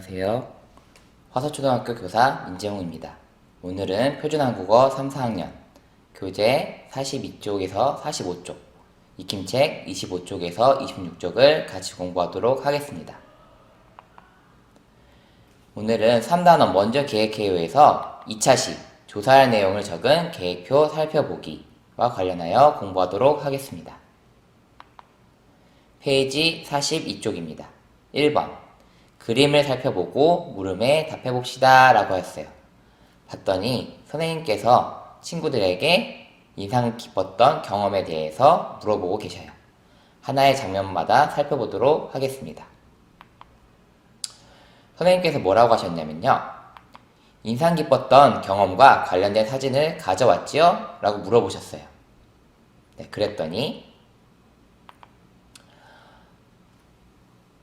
안녕하세요. 화서초등학교 교사 민재홍입니다. 오늘은 표준한국어 3, 4학년 교재 42쪽에서 45쪽, 익힘책 25쪽에서 26쪽을 같이 공부하도록 하겠습니다. 오늘은 3단원 먼저 계획해요에서 2차시 조사할 내용을 적은 계획표 살펴보기와 관련하여 공부하도록 하겠습니다. 페이지 42쪽입니다. 1번 그림을 살펴보고 물음에 답해봅시다 라고 했어요. 봤더니 선생님께서 친구들에게 인상 깊었던 경험에 대해서 물어보고 계셔요. 하나의 장면마다 살펴보도록 하겠습니다. 선생님께서 뭐라고 하셨냐면요. 인상 깊었던 경험과 관련된 사진을 가져왔지요? 라고 물어보셨어요. 네, 그랬더니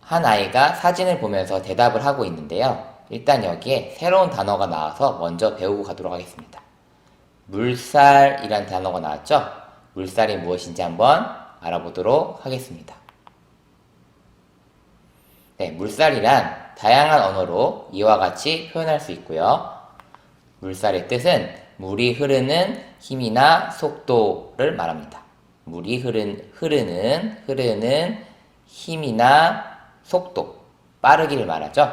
한 아이가 사진을 보면서 대답을 하고 있는데요. 일단 여기에 새로운 단어가 나와서 먼저 배우고 가도록 하겠습니다. 물살이란 단어가 나왔죠? 물살이 무엇인지 한번 알아보도록 하겠습니다. 네, 물살이란 다양한 언어로 이와 같이 표현할 수 있고요. 물살의 뜻은 물이 흐르는 힘이나 속도를 말합니다. 물이 흐르는 힘이나 속도, 빠르기를 말하죠.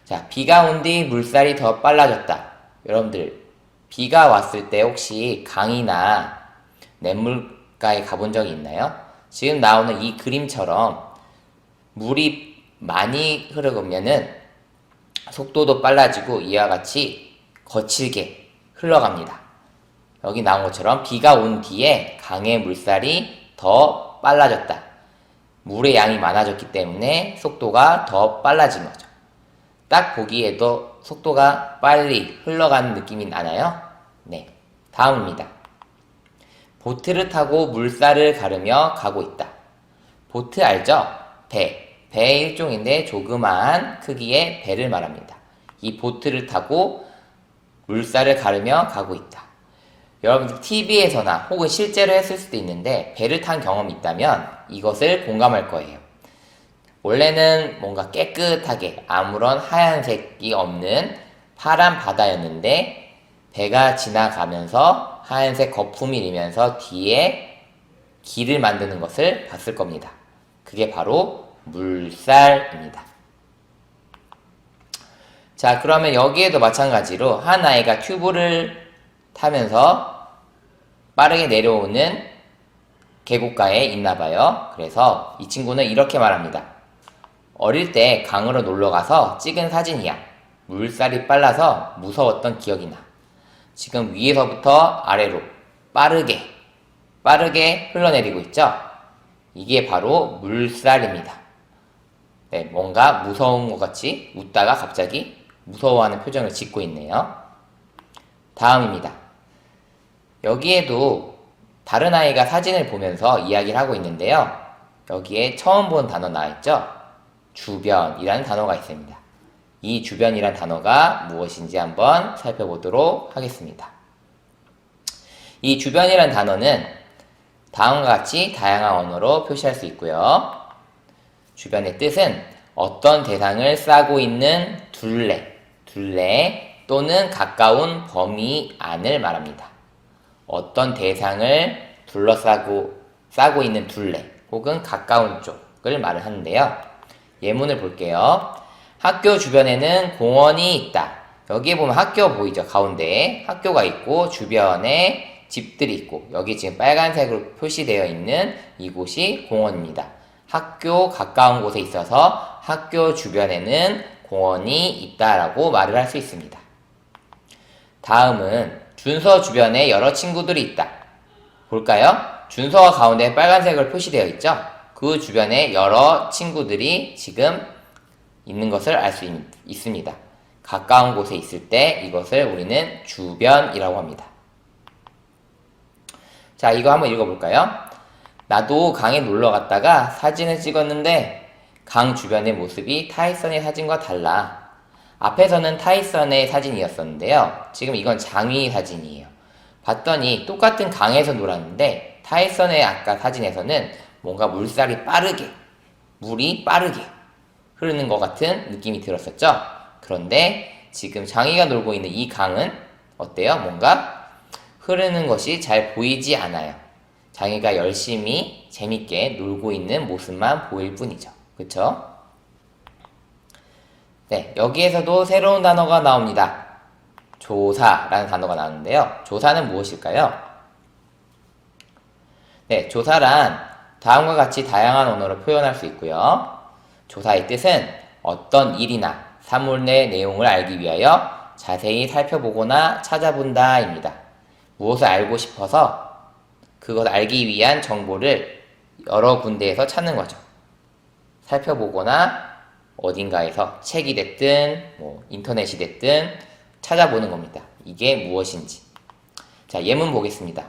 자, 비가 온 뒤 물살이 더 빨라졌다. 여러분들, 비가 왔을 때 혹시 강이나 냇물가에 가본 적이 있나요? 지금 나오는 이 그림처럼 물이 많이 흐르면은 속도도 빨라지고 이와 같이 거칠게 흘러갑니다. 여기 나온 것처럼 비가 온 뒤에 강의 물살이 더 빨라졌다. 물의 양이 많아졌기 때문에 속도가 더 빨라진 거죠. 딱 보기에도 속도가 빨리 흘러가는 느낌이 나나요? 네. 다음입니다. 보트를 타고 물살을 가르며 가고 있다. 보트 알죠? 배. 배의 일종인데 조그마한 크기의 배를 말합니다. 이 보트를 타고 물살을 가르며 가고 있다. 여러분들 TV에서나 혹은 실제로 했을 수도 있는데 배를 탄 경험이 있다면 이것을 공감할 거예요. 원래는 뭔가 깨끗하게 아무런 하얀색이 없는 파란 바다였는데 배가 지나가면서 하얀색 거품이 일면서 뒤에 길을 만드는 것을 봤을 겁니다. 그게 바로 물살입니다. 자, 그러면 여기에도 마찬가지로 한 아이가 튜브를 타면서 빠르게 내려오는 계곡가에 있나봐요. 그래서 이 친구는 이렇게 말합니다. 어릴 때 강으로 놀러가서 찍은 사진이야. 물살이 빨라서 무서웠던 기억이 나. 지금 위에서부터 아래로 빠르게 흘러내리고 있죠? 이게 바로 물살입니다. 네, 뭔가 무서운 것 같이 웃다가 갑자기 무서워하는 표정을 짓고 있네요. 다음입니다. 여기에도 다른 아이가 사진을 보면서 이야기를 하고 있는데요. 여기에 처음 본 단어 나와있죠? 주변이라는 단어가 있습니다. 이 주변이라는 단어가 무엇인지 한번 살펴보도록 하겠습니다. 이 주변이라는 단어는 다음과 같이 다양한 언어로 표시할 수 있고요. 주변의 뜻은 어떤 대상을 싸고 있는 둘레 또는 가까운 범위 안을 말합니다. 어떤 대상을 싸고 있는 둘레 혹은 가까운 쪽을 말을 하는데요. 예문을 볼게요. 학교 주변에는 공원이 있다. 여기에 보면 학교 보이죠? 가운데에 학교가 있고 주변에 집들이 있고 여기 지금 빨간색으로 표시되어 있는 이곳이 공원입니다. 학교 가까운 곳에 있어서 학교 주변에는 공원이 있다라고 말을 할 수 있습니다. 다음은 준서 주변에 여러 친구들이 있다. 볼까요? 준서가 가운데 빨간색으로 표시되어 있죠? 그 주변에 여러 친구들이 지금 있는 것을 알 수 있습니다. 가까운 곳에 있을 때 이것을 우리는 주변이라고 합니다. 자, 이거 한번 읽어볼까요? 나도 강에 놀러 갔다가 사진을 찍었는데 강 주변의 모습이 타이슨의 사진과 달라. 앞에서는 타이슨의 사진이었었는데요. 지금 이건 장위 사진이에요. 봤더니 똑같은 강에서 놀았는데 타이슨의 아까 사진에서는 뭔가 물이 빠르게 흐르는 것 같은 느낌이 들었었죠? 그런데 지금 장이가 놀고 있는 이 강은 어때요? 뭔가 흐르는 것이 잘 보이지 않아요. 장이가 열심히 재밌게 놀고 있는 모습만 보일 뿐이죠. 그쵸? 네, 여기에서도 새로운 단어가 나옵니다. 조사라는 단어가 나오는데요. 조사는 무엇일까요? 네, 조사란 다음과 같이 다양한 언어로 표현할 수 있고요. 조사의 뜻은 어떤 일이나 사물 내 내용을 알기 위하여 자세히 살펴보거나 찾아본다 입니다. 무엇을 알고 싶어서 그것 알기 위한 정보를 여러 군데에서 찾는 거죠. 살펴보거나 어딘가에서 책이 됐든 인터넷이 됐든 찾아보는 겁니다. 이게 무엇인지. 자, 예문 보겠습니다.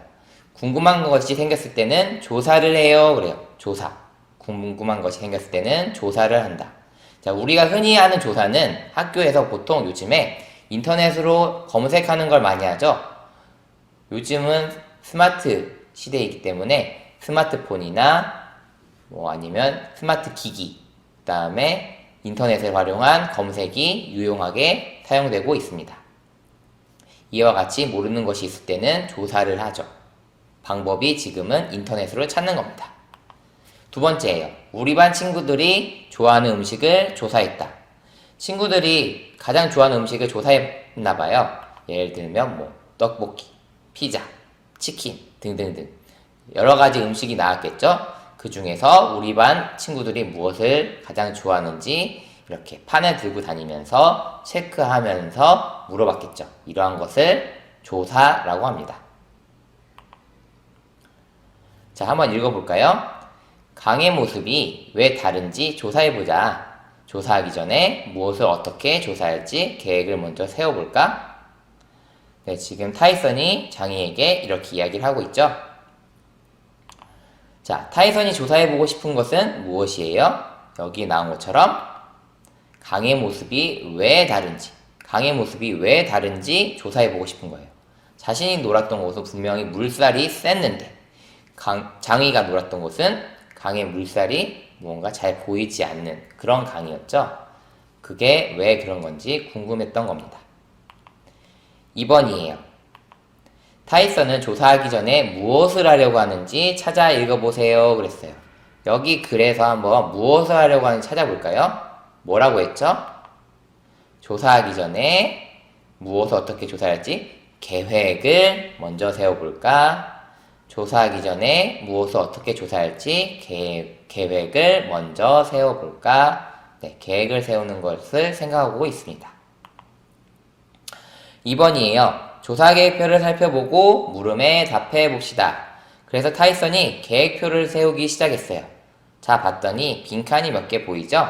궁금한 것이 생겼을 때는 조사를 해요. 그래요. 조사. 궁금한 것이 생겼을 때는 조사를 한다. 자, 우리가 흔히 하는 조사는 학교에서 보통 요즘에 인터넷으로 검색하는 걸 많이 하죠. 요즘은 스마트 시대이기 때문에 스마트폰이나 아니면 스마트 기기, 그 다음에 인터넷을 활용한 검색이 유용하게 사용되고 있습니다. 이와 같이 모르는 것이 있을 때는 조사를 하죠. 방법이 지금은 인터넷으로 찾는 겁니다. 두 번째예요. 우리 반 친구들이 좋아하는 음식을 조사했다. 친구들이 가장 좋아하는 음식을 조사했나봐요. 예를 들면 떡볶이, 피자, 치킨 등등등 여러 가지 음식이 나왔겠죠? 그 중에서 우리 반 친구들이 무엇을 가장 좋아하는지 이렇게 판을 들고 다니면서 체크하면서 물어봤겠죠. 이러한 것을 조사라고 합니다. 자, 한번 읽어볼까요? 강의 모습이 왜 다른지 조사해보자. 조사하기 전에 무엇을 어떻게 조사할지 계획을 먼저 세워볼까? 네, 지금 타이슨이 장이에게 이렇게 이야기를 하고 있죠. 자, 타이슨이 조사해보고 싶은 것은 무엇이에요? 여기 나온 것처럼 강의 모습이 왜 다른지 조사해보고 싶은 거예요. 자신이 놀았던 곳은 분명히 물살이 셌는데 장이가 놀았던 곳은 강의 물살이 뭔가 잘 보이지 않는 그런 강이었죠. 그게 왜 그런 건지 궁금했던 겁니다. 2번이에요. 타이슨은 조사하기 전에 무엇을 하려고 하는지 찾아 읽어보세요. 그랬어요. 여기 글에서 한번 무엇을 하려고 하는지 찾아볼까요? 뭐라고 했죠? 조사하기 전에 무엇을 어떻게 조사할지 계획을 먼저 세워볼까? 조사하기 전에 무엇을 어떻게 조사할지 계획을 먼저 세워볼까? 네, 계획을 세우는 것을 생각하고 있습니다. 2번이에요. 조사 계획표를 살펴보고 물음에 답해 봅시다. 그래서 타이슨이 계획표를 세우기 시작했어요. 자, 봤더니 빈칸이 몇 개 보이죠?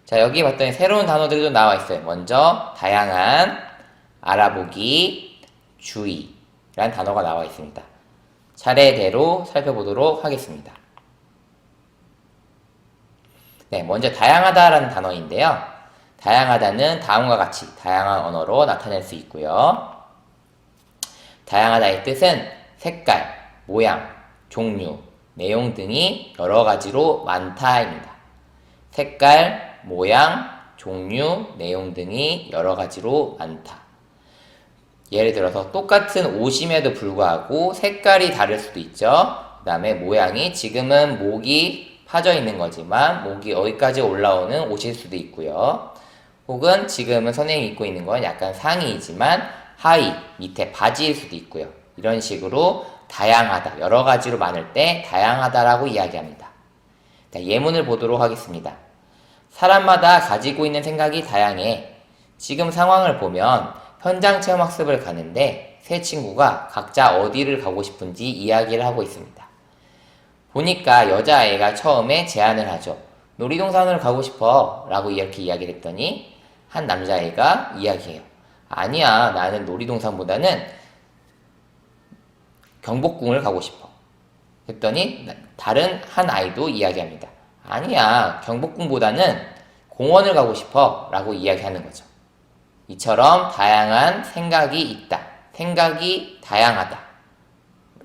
자, 여기 봤더니 새로운 단어들도 나와 있어요. 먼저 다양한, 알아보기, 주의 라는 단어가 나와 있습니다. 차례대로 살펴보도록 하겠습니다. 네, 먼저 다양하다라는 단어인데요. 다양하다는 다음과 같이 다양한 언어로 나타낼 수 있고요. 다양하다의 뜻은 색깔, 모양, 종류, 내용 등이 여러 가지로 많다입니다. 색깔, 모양, 종류, 내용 등이 여러 가지로 많다. 예를 들어서 똑같은 옷임에도 불구하고 색깔이 다를 수도 있죠. 그 다음에 모양이 지금은 목이 파져 있는 거지만 목이 어디까지 올라오는 옷일 수도 있고요. 혹은 지금은 선생님이 입고 있는 건 약간 상의이지만 하의, 밑에 바지일 수도 있고요. 이런 식으로 다양하다, 여러 가지로 많을 때 다양하다라고 이야기합니다. 자, 예문을 보도록 하겠습니다. 사람마다 가지고 있는 생각이 다양해. 지금 상황을 보면 현장 체험 학습을 가는데 세 친구가 각자 어디를 가고 싶은지 이야기를 하고 있습니다. 보니까 여자아이가 처음에 제안을 하죠. 놀이동산으로 가고 싶어 라고 이렇게 이야기를 했더니 한 남자아이가 이야기해요. 아니야, 나는 놀이동산보다는 경복궁을 가고 싶어. 했더니 다른 한 아이도 이야기합니다. 아니야, 경복궁보다는 공원을 가고 싶어 라고 이야기하는 거죠. 이처럼 다양한 생각이 있다. 생각이 다양하다.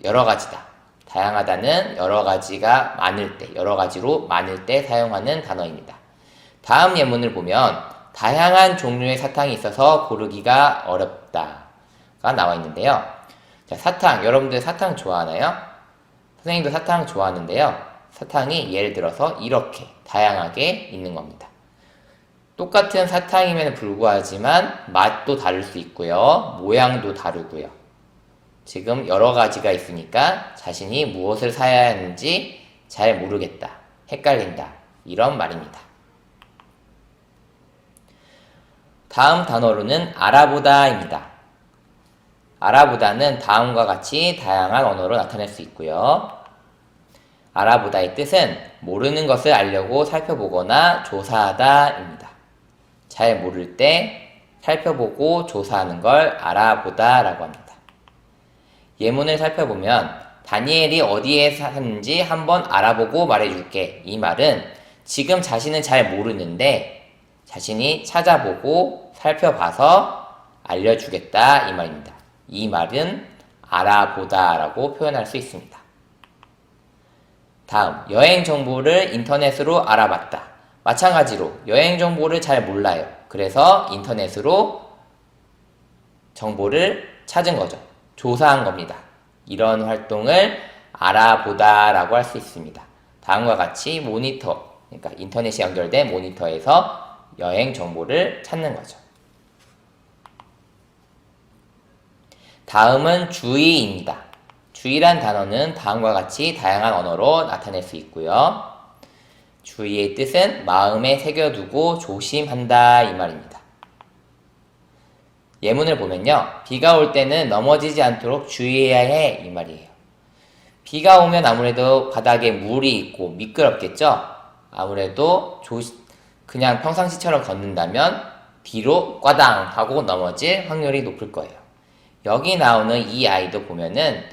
여러 가지다. 다양하다는 여러 가지가 많을 때, 여러 가지로 많을 때 사용하는 단어입니다. 다음 예문을 보면 다양한 종류의 사탕이 있어서 고르기가 어렵다가 나와 있는데요. 자, 사탕, 여러분들 사탕 좋아하나요? 선생님도 사탕 좋아하는데요. 사탕이 예를 들어서 이렇게 다양하게 있는 겁니다. 똑같은 사탕임에도 불구하지만 맛도 다를 수 있고요. 모양도 다르고요. 지금 여러 가지가 있으니까 자신이 무엇을 사야 하는지 잘 모르겠다, 헷갈린다, 이런 말입니다. 다음 단어로는 알아보다입니다. 알아보다는 다음과 같이 다양한 언어로 나타낼 수 있고요. 알아보다의 뜻은 모르는 것을 알려고 살펴보거나 조사하다입니다. 잘 모를 때 살펴보고 조사하는 걸 알아보다라고 합니다. 예문을 살펴보면 다니엘이 어디에 사는지 한번 알아보고 말해줄게. 이 말은 지금 자신은 잘 모르는데 자신이 찾아보고 살펴봐서 알려주겠다 이 말입니다. 이 말은 알아보다라고 표현할 수 있습니다. 다음, 여행 정보를 인터넷으로 알아봤다. 마찬가지로 여행 정보를 잘 몰라요. 그래서 인터넷으로 정보를 찾은 거죠. 조사한 겁니다. 이런 활동을 알아보다라고 할 수 있습니다. 다음과 같이 모니터, 그러니까 인터넷이 연결된 모니터에서 여행 정보를 찾는 거죠. 다음은 주의입니다. 주의란 단어는 다음과 같이 다양한 언어로 나타낼 수 있고요. 주의의 뜻은 마음에 새겨두고 조심한다 이 말입니다. 예문을 보면요. 비가 올 때는 넘어지지 않도록 주의해야 해 이 말이에요. 비가 오면 아무래도 바닥에 물이 있고 미끄럽겠죠? 아무래도 그냥 평상시처럼 걷는다면 뒤로 꽈당 하고 넘어질 확률이 높을 거예요. 여기 나오는 이 아이도 보면은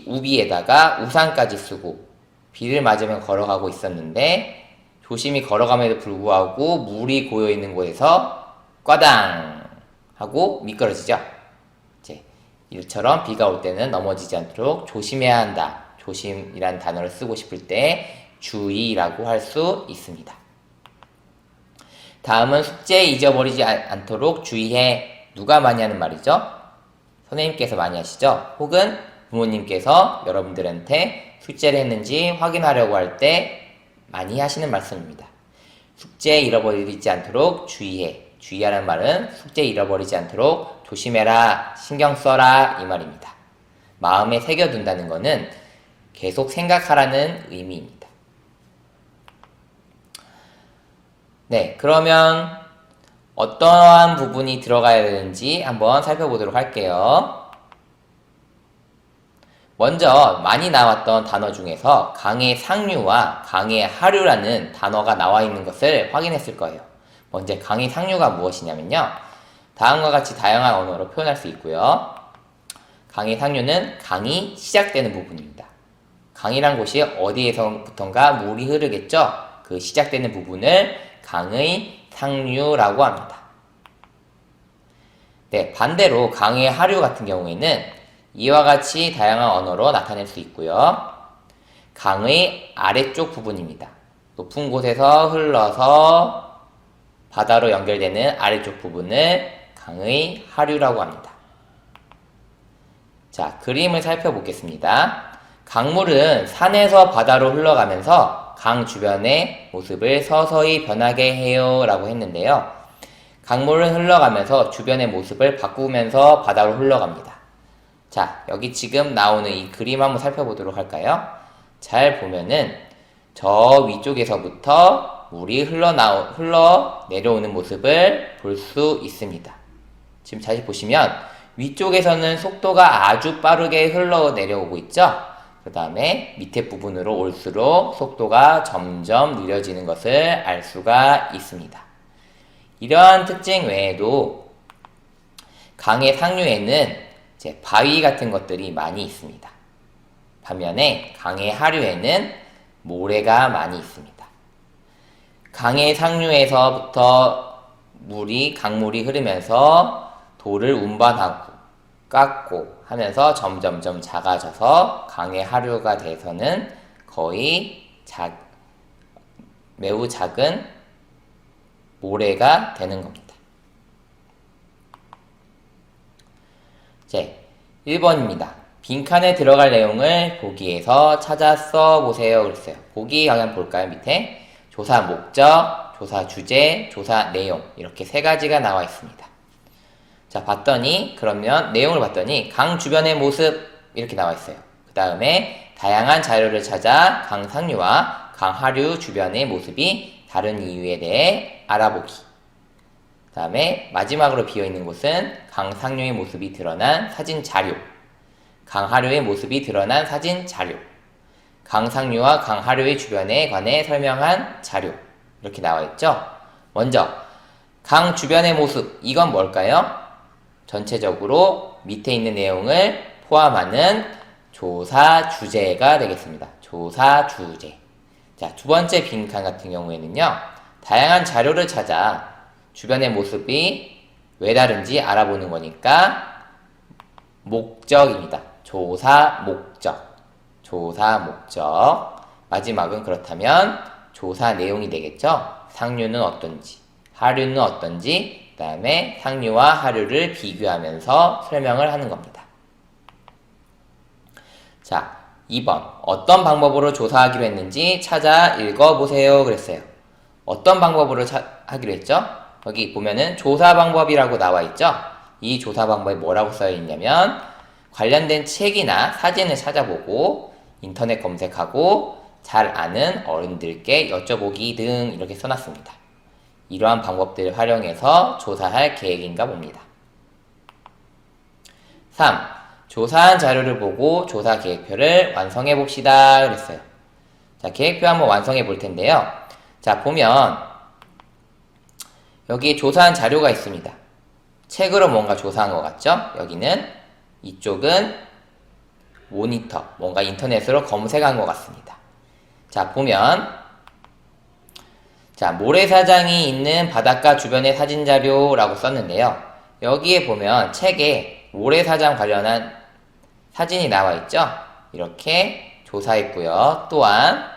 우비에다가 우산까지 쓰고 비를 맞으며 걸어가고 있었는데 조심히 걸어감에도 불구하고 물이 고여있는 곳에서 꽈당 하고 미끄러지죠. 이제 이처럼 비가 올 때는 넘어지지 않도록 조심해야 한다. 조심이란 단어를 쓰고 싶을 때 주의라고 할 수 있습니다. 다음은 숙제 잊어버리지 않도록 주의해. 누가 많이 하는 말이죠? 선생님께서 많이 하시죠? 혹은 부모님께서 여러분들한테 숙제를 했는지 확인하려고 할 때 많이 하시는 말씀입니다. 숙제 잃어버리지 않도록 주의해. 주의하라는 말은 숙제 잃어버리지 않도록 조심해라, 신경 써라 이 말입니다. 마음에 새겨둔다는 것은 계속 생각하라는 의미입니다. 네, 그러면 어떠한 부분이 들어가야 되는지 한번 살펴보도록 할게요. 먼저 많이 나왔던 단어 중에서 강의 상류와 강의 하류라는 단어가 나와 있는 것을 확인했을 거예요. 먼저 강의 상류가 무엇이냐면요. 다음과 같이 다양한 언어로 표현할 수 있고요. 강의 상류는 강이 시작되는 부분입니다. 강이란 곳이 어디에서부턴가 물이 흐르겠죠? 그 시작되는 부분을 강의 상류라고 합니다. 네, 반대로 강의 하류 같은 경우에는 이와 같이 다양한 언어로 나타낼 수 있고요. 강의 아래쪽 부분입니다. 높은 곳에서 흘러서 바다로 연결되는 아래쪽 부분을 강의 하류라고 합니다. 자, 그림을 살펴보겠습니다. 강물은 산에서 바다로 흘러가면서 강 주변의 모습을 서서히 변하게 해요 라고 했는데요. 강물은 흘러가면서 주변의 모습을 바꾸면서 바다로 흘러갑니다. 자, 여기 지금 나오는 이 그림 한번 살펴보도록 할까요? 잘 보면은 저 위쪽에서부터 물이 흘러 내려오는 모습을 볼 수 있습니다. 지금 다시 보시면 위쪽에서는 속도가 아주 빠르게 흘러 내려오고 있죠? 그 다음에 밑에 부분으로 올수록 속도가 점점 느려지는 것을 알 수가 있습니다. 이러한 특징 외에도 강의 상류에는 이제 바위 같은 것들이 많이 있습니다. 반면에 강의 하류에는 모래가 많이 있습니다. 강의 상류에서부터 강물이 흐르면서 돌을 운반하고 깎고 하면서 점점점 작아져서 강의 하류가 돼서는 거의 매우 작은 모래가 되는 겁니다. 이제 1번입니다. 빈칸에 들어갈 내용을 보기에서 찾아 써보세요. 그랬어요. 보기 그냥 볼까요? 밑에 조사 목적, 조사 주제, 조사 내용 이렇게 세 가지가 나와 있습니다. 자, 그러면 내용을 봤더니 강 주변의 모습 이렇게 나와 있어요. 그 다음에 다양한 자료를 찾아 강 상류와 강 하류 주변의 모습이 다른 이유에 대해 알아보기. 그 다음에 마지막으로 비어있는 곳은 강 상류의 모습이 드러난 사진 자료, 강 하류의 모습이 드러난 사진 자료, 강 상류와 강 하류의 주변에 관해 설명한 자료 이렇게 나와 있죠. 먼저 강 주변의 모습, 이건 뭘까요? 전체적으로 밑에 있는 내용을 포함하는 조사 주제가 되겠습니다. 조사 주제. 자, 두 번째 빈칸 같은 경우에는요, 다양한 자료를 찾아 주변의 모습이 왜 다른지 알아보는 거니까 목적입니다. 조사 목적. 조사 목적. 마지막은 그렇다면 조사 내용이 되겠죠. 상류는 어떤지, 하류는 어떤지, 그 다음에 상류와 하류를 비교하면서 설명을 하는 겁니다. 자, 2번. 어떤 방법으로 조사하기로 했는지 찾아 읽어보세요. 그랬어요. 어떤 방법으로 하기로 했죠? 여기 보면은 조사 방법이라고 나와 있죠? 이 조사 방법에 뭐라고 써 있냐면 관련된 책이나 사진을 찾아보고 인터넷 검색하고 잘 아는 어른들께 여쭤보기 등 이렇게 써놨습니다. 이러한 방법들을 활용해서 조사할 계획인가 봅니다. 3. 조사한 자료를 보고 조사 계획표를 완성해 봅시다. 그랬어요. 자, 계획표 한번 완성해 볼 텐데요. 자, 보면 여기 조사한 자료가 있습니다. 책으로 뭔가 조사한 것 같죠? 여기는, 이쪽은 모니터, 뭔가 인터넷으로 검색한 것 같습니다. 자, 보면 자, 모래사장이 있는 바닷가 주변의 사진자료라고 썼는데요. 여기에 보면 책에 모래사장 관련한 사진이 나와 있죠? 이렇게 조사했고요. 또한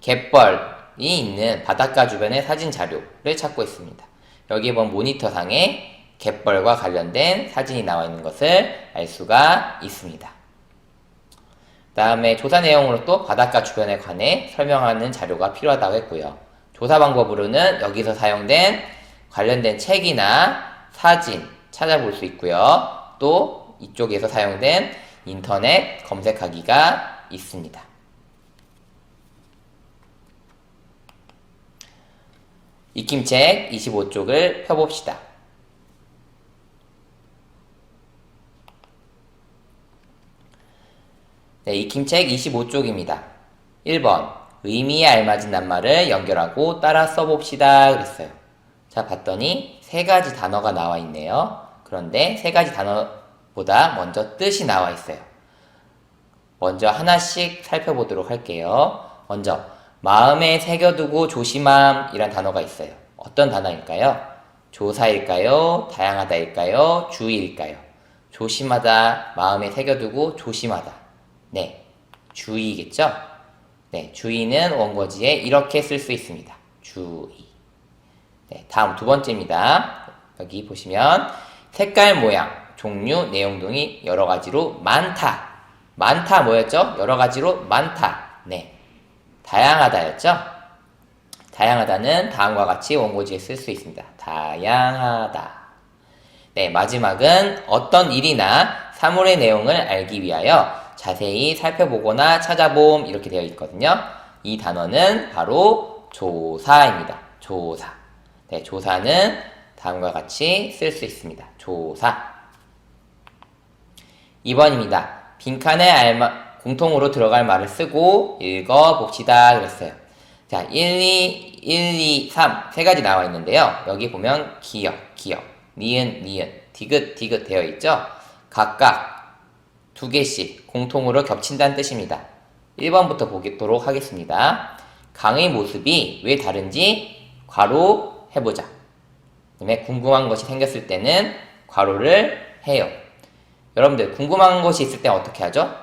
갯벌이 있는 바닷가 주변의 사진자료를 찾고 있습니다. 여기에 보면 모니터상에 갯벌과 관련된 사진이 나와 있는 것을 알 수가 있습니다. 그 다음에 조사 내용으로 또 바닷가 주변에 관해 설명하는 자료가 필요하다고 했고요. 조사 방법으로는 여기서 사용된 관련된 책이나 사진 찾아볼 수 있고요. 또 이쪽에서 사용된 인터넷 검색하기가 있습니다. 익힘책 25쪽을 펴봅시다. 네, 익힘책 25쪽입니다. 1번 의미에 알맞은 낱말을 연결하고 따라 써봅시다. 그랬어요. 자, 봤더니 세 가지 단어가 나와 있네요. 그런데 세 가지 단어보다 먼저 뜻이 나와 있어요. 먼저 하나씩 살펴보도록 할게요. 먼저 마음에 새겨두고 조심함 이란 단어가 있어요. 어떤 단어일까요? 조사일까요? 다양하다일까요? 주의일까요? 조심하다, 마음에 새겨두고 조심하다. 네, 주의겠죠? 네, 주의는 원고지에 이렇게 쓸 수 있습니다. 주의. 네, 다음 두 번째입니다. 여기 보시면 색깔, 모양, 종류, 내용 등이 여러 가지로 많다. 많다 뭐였죠? 여러 가지로 많다. 네, 다양하다였죠? 다양하다는 다음과 같이 원고지에 쓸 수 있습니다. 다양하다. 네, 마지막은 어떤 일이나 사물의 내용을 알기 위하여 자세히 살펴보거나 찾아봄 이렇게 되어 있거든요. 이 단어는 바로 조사입니다. 조사. 네, 조사는 다음과 같이 쓸 수 있습니다. 조사. 2번입니다. 빈칸에 공통으로 들어갈 말을 쓰고 읽어봅시다. 그랬어요. 자, 1, 2, 3 세 가지 나와 있는데요. 여기 보면 기역, 니은, 디귿 되어 있죠. 각각 두 개씩 공통으로 겹친다는 뜻입니다. 1번부터 보도록 하겠습니다. 강의 모습이 왜 다른지 괄호 해보자. 그다음에 궁금한 것이 생겼을 때는 괄호를 해요. 여러분들 궁금한 것이 있을 때 어떻게 하죠?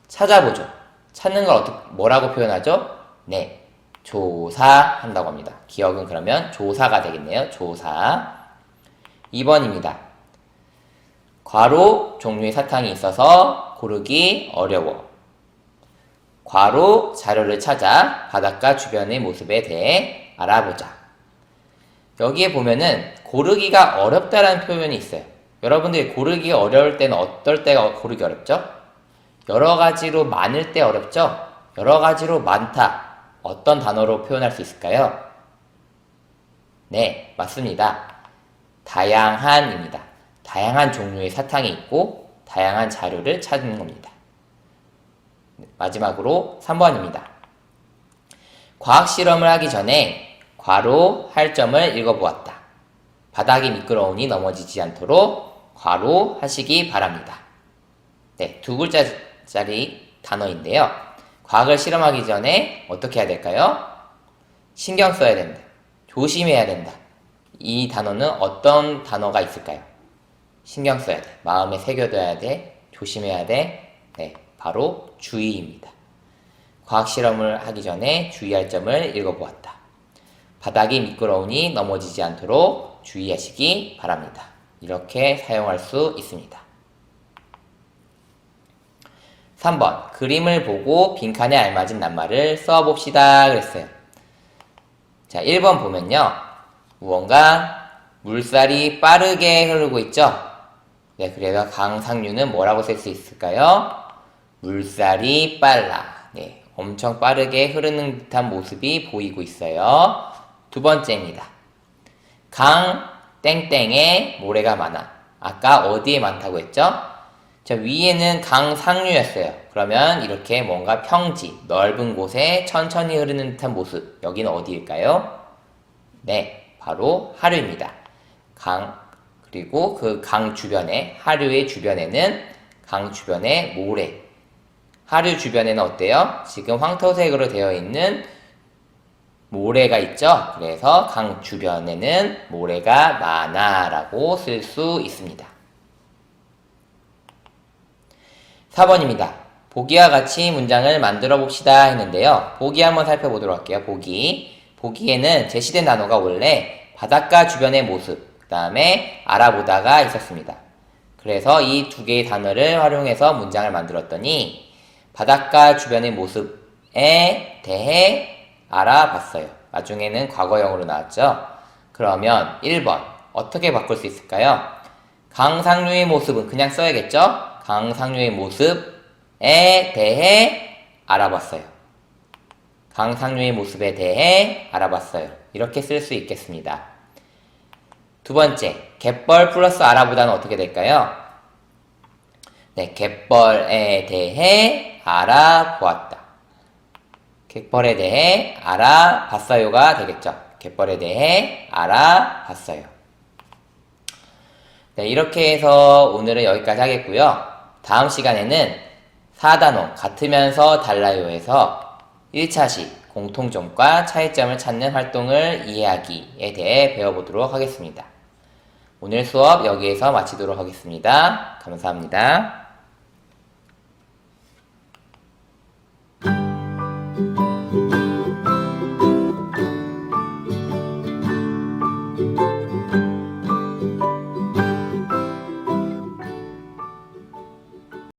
찾아보죠. 찾는 걸 뭐라고 표현하죠? 네, 조사한다고 합니다. 기억은 그러면 조사가 되겠네요. 조사. 2번입니다. 괄호 종류의 사탕이 있어서 고르기 어려워. 괄호 자료를 찾아 바닷가 주변의 모습에 대해 알아보자. 여기에 보면은 고르기가 어렵다라는 표현이 있어요. 여러분들이 고르기가 어려울 때는 어떨 때가 고르기 어렵죠? 여러 가지로 많을 때 어렵죠? 여러 가지로 많다. 어떤 단어로 표현할 수 있을까요? 네, 맞습니다. 다양한입니다. 다양한 종류의 사탕이 있고 다양한 자료를 찾는 겁니다. 마지막으로 3번입니다. 과학 실험을 하기 전에 괄호 할점을 읽어보았다. 바닥이 미끄러우니 넘어지지 않도록 괄호 하시기 바랍니다. 네, 2글자짜리 단어인데요. 과학을 실험하기 전에 어떻게 해야 될까요? 신경 써야 된다. 조심해야 된다. 이 단어는 어떤 단어가 있을까요? 신경 써야 돼. 마음에 새겨둬야 돼. 조심해야 돼. 네, 바로 주의입니다. 과학 실험을 하기 전에 주의할 점을 읽어보았다. 바닥이 미끄러우니 넘어지지 않도록 주의하시기 바랍니다. 이렇게 사용할 수 있습니다. 3번, 그림을 보고 빈칸에 알맞은 낱말을 써봅시다 그랬어요. 자, 1번 보면요. 무언가 물살이 빠르게 흐르고 있죠? 네, 그래서 강상류는 뭐라고 쓸 수 있을까요? 물살이 빨라. 네, 엄청 빠르게 흐르는 듯한 모습이 보이고 있어요. 2번째입니다. 강 땡땡에 모래가 많아. 아까 어디에 많다고 했죠? 자, 위에는 강 상류였어요. 그러면 이렇게 뭔가 평지, 넓은 곳에 천천히 흐르는 듯한 모습. 여기는 어디일까요? 네, 바로 하류입니다. 그리고 그 강 주변에, 하류의 주변에는 강 주변에 모래. 하류 주변에는 어때요? 지금 황토색으로 되어 있는 모래가 있죠? 그래서 강 주변에는 모래가 많아 라고 쓸 수 있습니다. 4번입니다. 보기와 같이 문장을 만들어 봅시다 했는데요. 보기 한번 살펴보도록 할게요. 보기에는 제시된 단어가 원래 바닷가 주변의 모습, 그 다음에 알아보다가 있었습니다. 그래서 이 2개의 단어를 활용해서 문장을 만들었더니 바닷가 주변의 모습에 대해 알아봤어요. 나중에는 과거형으로 나왔죠. 그러면 1번 어떻게 바꿀 수 있을까요? 강상류의 모습은 그냥 써야겠죠? 강상류의 모습에 대해 알아봤어요. 강상류의 모습에 대해 알아봤어요. 이렇게 쓸 수 있겠습니다. 2번째, 갯벌 플러스 알아보다는 어떻게 될까요? 네, 갯벌에 대해 알아보았다. 갯벌에 대해 알아봤어요가 되겠죠. 갯벌에 대해 알아봤어요. 네, 이렇게 해서 오늘은 여기까지 하겠고요. 다음 시간에는 4단원 같으면서 달라요에서 1차식 공통점과 차이점을 찾는 활동을 이해하기에 대해 배워보도록 하겠습니다. 오늘 수업 여기에서 마치도록 하겠습니다. 감사합니다.